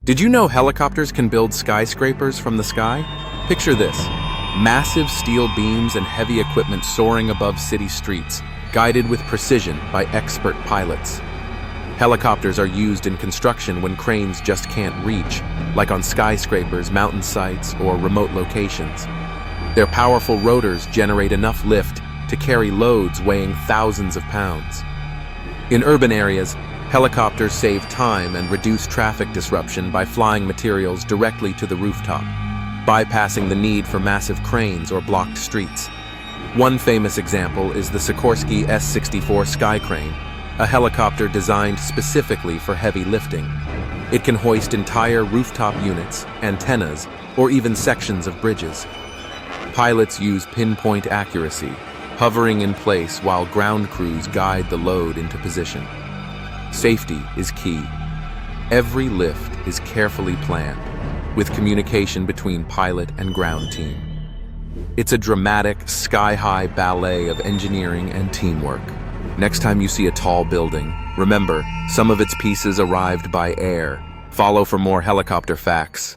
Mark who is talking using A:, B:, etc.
A: Did you know helicopters can build skyscrapers from the sky? Picture this: massive steel beams and heavy equipment soaring above city streets, guided with precision by expert pilots. Helicopters are used in construction when cranes just can't reach, like on skyscrapers, mountain sites, or remote locations. Their powerful rotors generate enough lift to carry loads weighing thousands of pounds. In urban areas, helicopters save time and reduce traffic disruption by flying materials directly to the rooftop, bypassing the need for massive cranes or blocked streets. One famous example is the Sikorsky S-64 Sky Crane, a helicopter designed specifically for heavy lifting. It can hoist entire rooftop units, antennas, or even sections of bridges. Pilots use pinpoint accuracy, hovering in place while ground crews guide the load into position. Safety is key. Every lift is carefully planned, with communication between pilot and ground team. It's a dramatic, sky-high ballet of engineering and teamwork. Next time you see a tall building, remember, some of its pieces arrived by air. Follow for more helicopter facts.